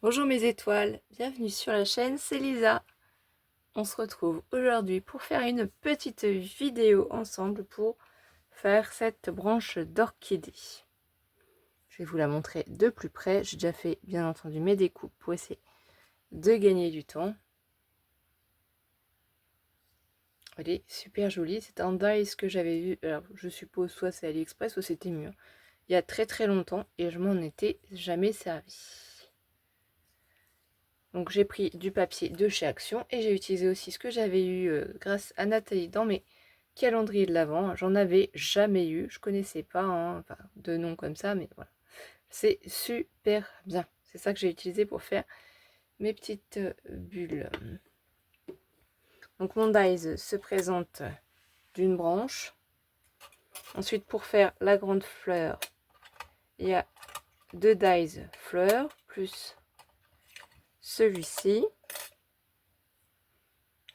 Bonjour mes étoiles, bienvenue sur la chaîne, c'est Lisa. On se retrouve aujourd'hui pour faire une petite vidéo ensemble pour faire cette branche d'orchidée. Je vais vous la montrer de plus près. J'ai déjà fait bien entendu mes découpes pour essayer de gagner du temps. Elle est super jolie, c'est un dies que j'avais vu, alors je suppose soit c'est AliExpress, soit c'était mieux. Il y a très longtemps et je m'en étais jamais servi. Donc j'ai pris du papier de chez Action et j'ai utilisé aussi ce que j'avais eu grâce à Nathalie dans mes calendriers de l'Avent. J'en avais jamais eu, je connaissais pas, hein, enfin, de nom comme ça, mais voilà. C'est super bien. C'est ça que j'ai utilisé pour faire mes petites bulles. Donc mon dies se présente d'une branche. Ensuite pour faire la grande fleur, il y a 2 dies fleurs plus celui-ci.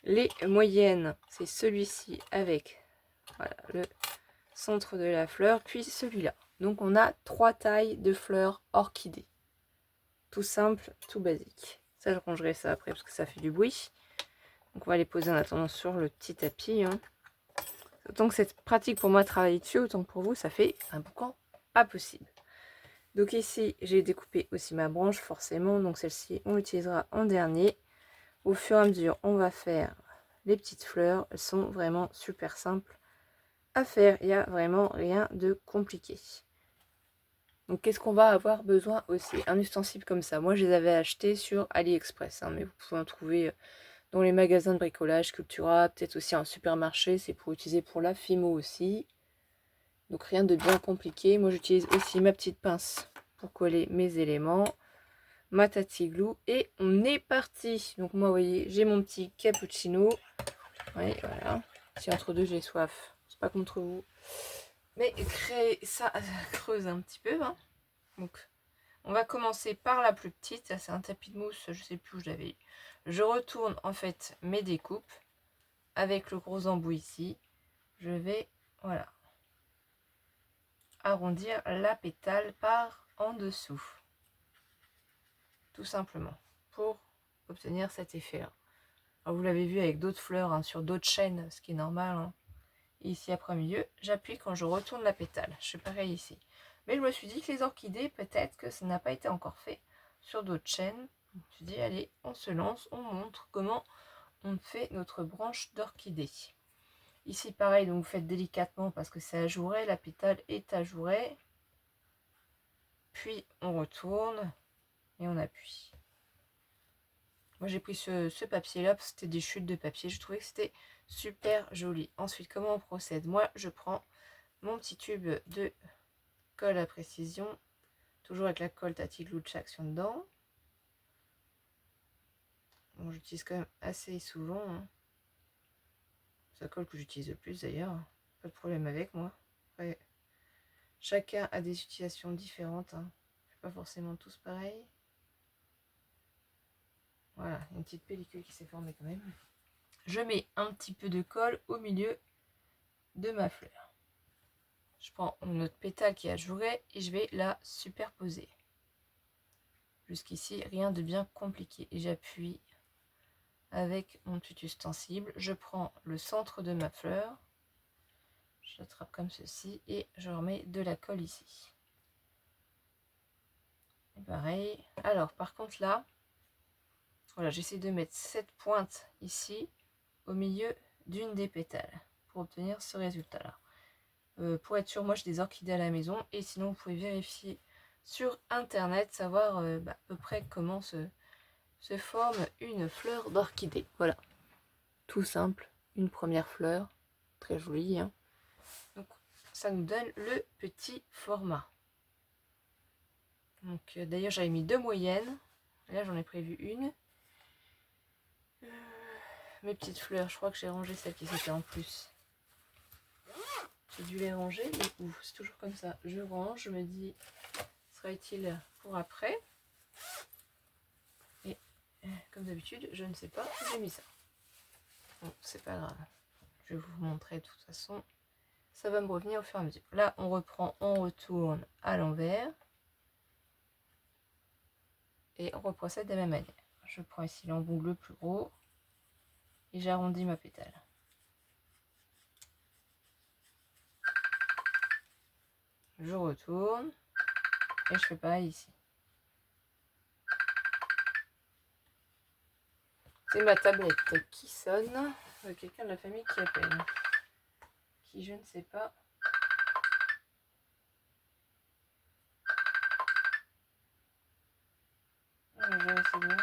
Les moyennes, c'est celui-ci avec voilà, le centre de la fleur, puis celui-là. Donc on a 3 tailles de fleurs orchidées. Tout simple, tout basique. Ça, je rangerai ça après parce que ça fait du bruit. Donc on va les poser en attendant sur le petit tapis. Hein. Autant que c'est pratique pour moi de travailler dessus, autant que pour vous, ça fait un boucan pas possible. Donc ici, j'ai découpé aussi ma branche, forcément. Donc celle-ci, on l'utilisera en dernier. Au fur et à mesure, on va faire les petites fleurs. Elles sont vraiment super simples à faire. Il n'y a vraiment rien de compliqué. Donc qu'est-ce qu'on va avoir besoin aussi? Un ustensile comme ça. Moi, je les avais achetés sur AliExpress. Hein, mais vous pouvez en trouver dans les magasins de bricolage, Cultura, peut-être aussi un supermarché. C'est pour utiliser pour la Fimo aussi. Donc rien de bien compliqué. Moi, j'utilise aussi ma petite pince pour coller mes éléments. Ma tati glue et on est parti. Donc moi, vous voyez, j'ai mon petit cappuccino. Oui, voilà. Si entre deux j'ai soif, c'est pas contre vous. Mais créer ça creuse un petit peu. Hein. Donc on va commencer par la plus petite. Ça c'est un tapis de mousse, je sais plus où je l'avais eu. Je retourne en fait mes découpes avec le gros embout ici. Je vais, voilà, arrondir la pétale par en dessous. Tout simplement. Pour obtenir cet effet-là. Vous l'avez vu avec d'autres fleurs, hein, sur d'autres chaînes, ce qui est normal. Hein. Et ici, après milieu, j'appuie quand je retourne la pétale. Je fais pareil ici. Mais je me suis dit que les orchidées, peut-être que ça n'a pas été encore fait sur d'autres chaînes. Je me suis dit, allez, on se lance, on montre comment on fait notre branche d'orchidée. Ici, pareil, donc vous faites délicatement parce que c'est ajouré, la pétale est ajourée. Puis, on retourne et on appuie. Moi, j'ai pris ce papier-là parce que c'était des chutes de papier. Je trouvais que c'était super joli. Ensuite, comment on procède? Moi, je prends mon petit tube de colle à précision. Toujours avec la colle Tati Glue de chez Action dedans. Bon, j'utilise quand même assez souvent. Hein. C'est la colle que j'utilise le plus d'ailleurs. Pas de problème avec moi. Après, chacun a des utilisations différentes. Hein. Pas forcément tous pareils. Voilà, une petite pellicule qui s'est formée quand même. Je mets un petit peu de colle au milieu de ma fleur. Je prends notre pétale qui est ajourée et je vais la superposer. Jusqu'ici, rien de bien compliqué. Et j'appuie avec mon petit ustensile. Je prends le centre de ma fleur. J'attrape comme ceci et je remets de la colle ici. Et pareil. Alors, par contre là, voilà, j'essaie de mettre cette pointe ici au milieu d'une des pétales pour obtenir ce résultat-là. Pour être sûr, moi j'ai des orchidées à la maison et sinon vous pouvez vérifier sur internet, savoir à peu près comment se forme une fleur d'orchidée. Voilà, tout simple, une première fleur, très jolie. Hein. Donc ça nous donne le petit format. Donc d'ailleurs j'avais mis 2 moyennes, là j'en ai prévu une. Mes petites fleurs, je crois que j'ai rangé celles qui étaient en plus. J'ai dû les ranger, mais ouf, c'est toujours comme ça. Je range, je me dis, sera utile pour après. Et comme d'habitude, je ne sais pas où j'ai mis ça. Bon, c'est pas grave. Je vais vous montrer de toute façon. Ça va me revenir au fur et à mesure. Là, on reprend, on retourne à l'envers. Et on reprocède de la même manière. Je prends ici l'embout le plus gros et j'arrondis ma pétale. Je retourne et je fais pareil ici. C'est ma tablette qui sonne. Quelqu'un de la famille qui appelle. Qui je ne sais pas. C'est bon.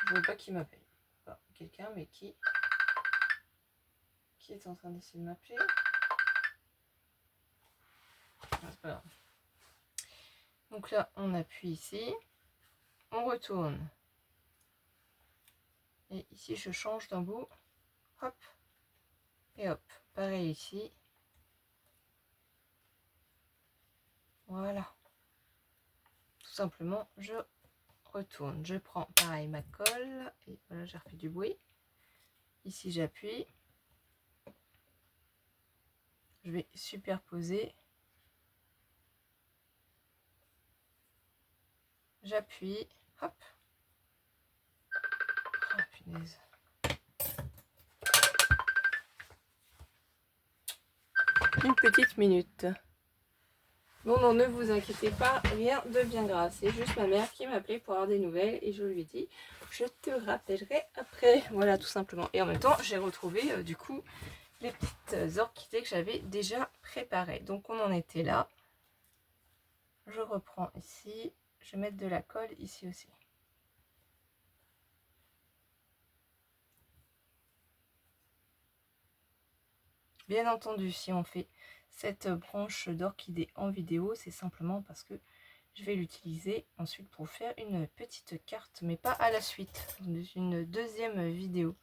Je veux pas qui m'appelle. Enfin, quelqu'un, mais qui est en train d'essayer de m'appeler. C'est pas grave. Donc là, on appuie ici. On retourne. Et ici, je change d'embout. Hop. Et hop. Pareil ici. Voilà. Tout simplement, je retourne. Je prends pareil ma colle. Et voilà, j'ai refait du bruit. Ici, j'appuie. Je vais superposer. J'appuie. Hop. Oh, punaise. Une petite minute. Bon, non, ne vous inquiétez pas, rien de bien grave. C'est juste ma mère qui m'appelait pour avoir des nouvelles et je lui ai dit, je te rappellerai après. Voilà, tout simplement. Et en même temps, j'ai retrouvé du coup les petites orchidées que j'avais déjà préparées. Donc, on en était là. Je reprends ici. Je vais mettre de la colle ici aussi. Bien entendu, si on fait cette branche d'orchidée en vidéo, c'est simplement parce que je vais l'utiliser ensuite pour faire une petite carte, mais pas à la suite, une deuxième vidéo.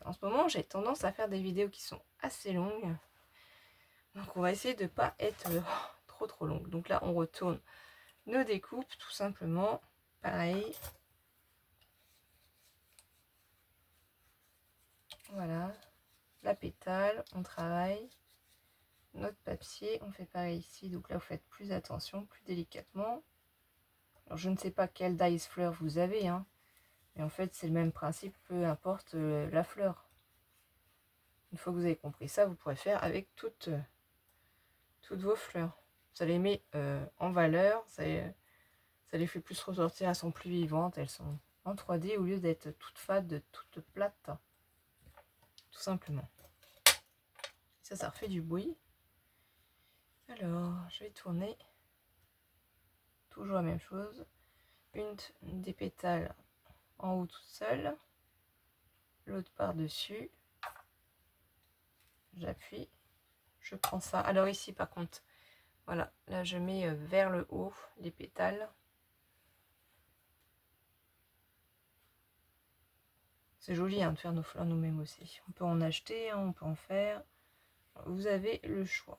En ce moment, j'ai tendance à faire des vidéos qui sont assez longues. Donc, on va essayer de ne pas être trop longue. Donc là, on retourne nos découpes, tout simplement. Pareil. Voilà. La pétale, on travaille. Notre papier, on fait pareil ici. Donc là, vous faites plus attention, plus délicatement. Alors, je ne sais pas quelle dies fleur vous avez, hein. Mais en fait, c'est le même principe, peu importe la fleur. Une fois que vous avez compris ça, vous pourrez faire avec toutes vos fleurs. Ça les met en valeur, ça les fait plus ressortir, elles sont plus vivantes, elles sont en 3D au lieu d'être toutes fades, toutes plates. Tout simplement. Ça refait du bruit. Alors, je vais tourner. Toujours la même chose. Une des pétales en haut toute seule. L'autre par-dessus. J'appuie. Je prends ça. Alors ici, par contre, voilà. Là, je mets vers le haut les pétales. C'est joli hein, de faire nos fleurs nous-mêmes aussi. On peut en acheter, hein, on peut en faire. Vous avez le choix.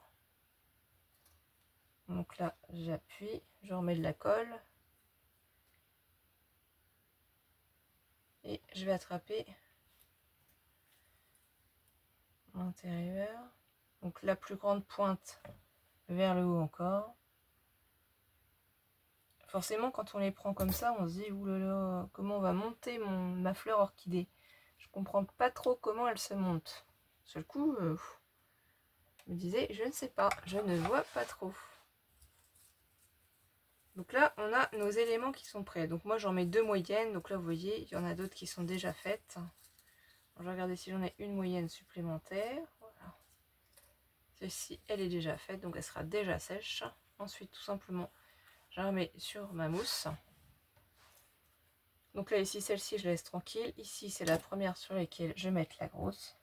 Donc là, j'appuie, je remets de la colle. Et je vais attraper l'intérieur. Donc la plus grande pointe vers le haut encore. Forcément, quand on les prend comme ça, on se dit, oulala, comment on va monter ma fleur orchidée. Je comprends pas trop comment elle se monte. Sur le coup, je me disais, je ne sais pas, je ne vois pas trop. Donc là, on a nos éléments qui sont prêts. Donc moi, j'en mets 2 moyennes. Donc là, vous voyez, il y en a d'autres qui sont déjà faites. Je vais regarder si j'en ai une moyenne supplémentaire. Voilà. Celle-ci, elle est déjà faite, donc elle sera déjà sèche. Ensuite, tout simplement, je la remets sur ma mousse. Donc là, ici, celle-ci, je la laisse tranquille. Ici, c'est la première sur laquelle je vais mettre la grosse.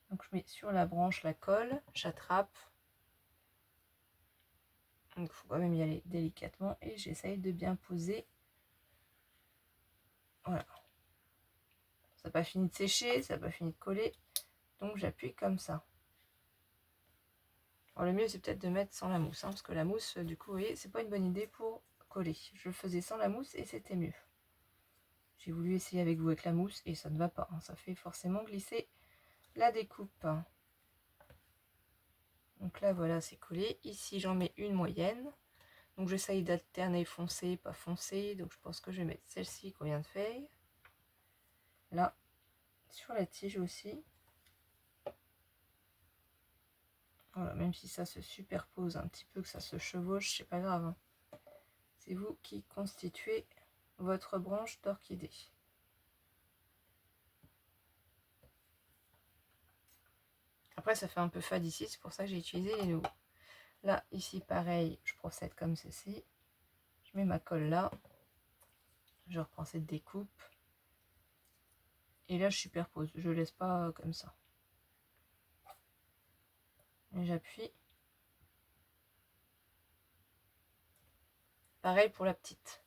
Donc je mets sur la branche la colle, j'attrape. Donc il faut quand même y aller délicatement et j'essaye de bien poser. Voilà. Ça n'a pas fini de sécher, ça n'a pas fini de coller. Donc j'appuie comme ça. Alors, le mieux c'est peut-être de mettre sans la mousse, hein, parce que la mousse, du coup, vous voyez, c'est pas une bonne idée pour coller. Je le faisais sans la mousse et c'était mieux. J'ai voulu essayer avec vous avec la mousse et ça ne va pas. Hein, ça fait forcément glisser la découpe. Donc là, voilà, c'est collé. Ici, j'en mets une moyenne. Donc j'essaye d'alterner foncé, pas foncé. Donc je pense que je vais mettre celle-ci qu'on vient de faire. Là, sur la tige aussi. Voilà, même si ça se superpose un petit peu, que ça se chevauche, c'est pas grave. Hein. C'est vous qui constituez votre branche d'orchidée. Après, ça fait un peu fade ici, c'est pour ça que j'ai utilisé les nouveaux. Là, ici, pareil, je procède comme ceci. Je mets ma colle là. Je reprends cette découpe. Et là, je superpose. Je laisse pas comme ça. Et j'appuie. Pareil pour la petite.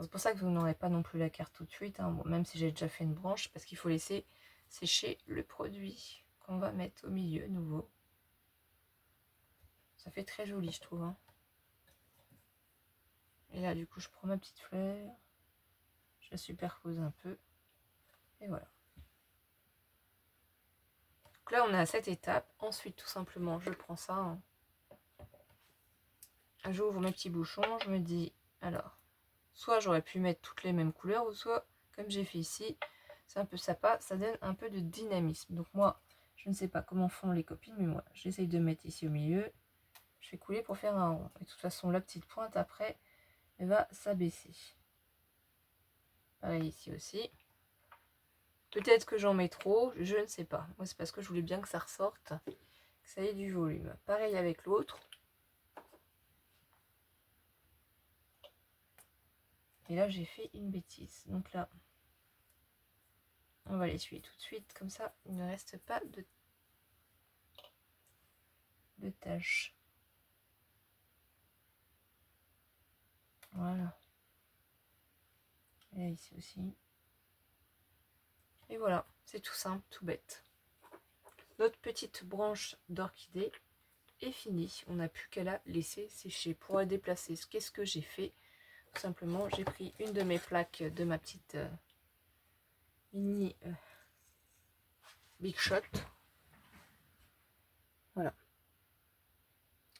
C'est pour ça que vous n'aurez pas non plus la carte tout de suite. Hein. Bon, même si j'ai déjà fait une branche. Parce qu'il faut laisser sécher le produit qu'on va mettre au milieu nouveau. Ça fait très joli, je trouve. Hein. Et là, du coup, je prends ma petite fleur. Je la superpose un peu. Et voilà. Donc là, on est à cette étape. Ensuite, tout simplement, je prends ça. Hein. J'ouvre mes petits bouchons. Je me dis, alors, soit j'aurais pu mettre toutes les mêmes couleurs, ou soit, comme j'ai fait ici, c'est un peu sympa. Ça donne un peu de dynamisme. Donc moi, je ne sais pas comment font les copines, mais moi, j'essaye de mettre ici au milieu. Je fais couler pour faire un rond. Et de toute façon, la petite pointe, après, elle va s'abaisser. Pareil ici aussi. Peut-être que j'en mets trop, je ne sais pas. Moi, c'est parce que je voulais bien que ça ressorte, que ça ait du volume. Pareil avec l'autre. Et là, j'ai fait une bêtise. Donc là, on va l'essuyer tout de suite. Comme ça, il ne reste pas de taches. Voilà. Et là, ici aussi. Et voilà, c'est tout simple, tout bête. Notre petite branche d'orchidée est finie. On n'a plus qu'à la laisser sécher. Pour la déplacer, qu'est-ce que j'ai fait? Tout simplement, j'ai pris une de mes plaques de ma petite mini Big Shot. Voilà.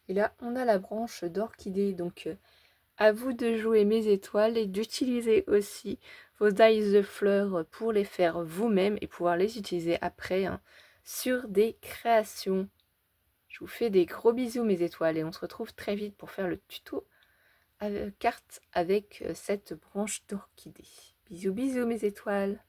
Et là, on a la branche d'orchidée. Donc, à vous de jouer mes étoiles et d'utiliser aussi vos dies de fleurs pour les faire vous-même et pouvoir les utiliser après hein, sur des créations. Je vous fais des gros bisous mes étoiles et on se retrouve très vite pour faire le tuto carte avec cette branche d'orchidée. Bisous bisous mes étoiles.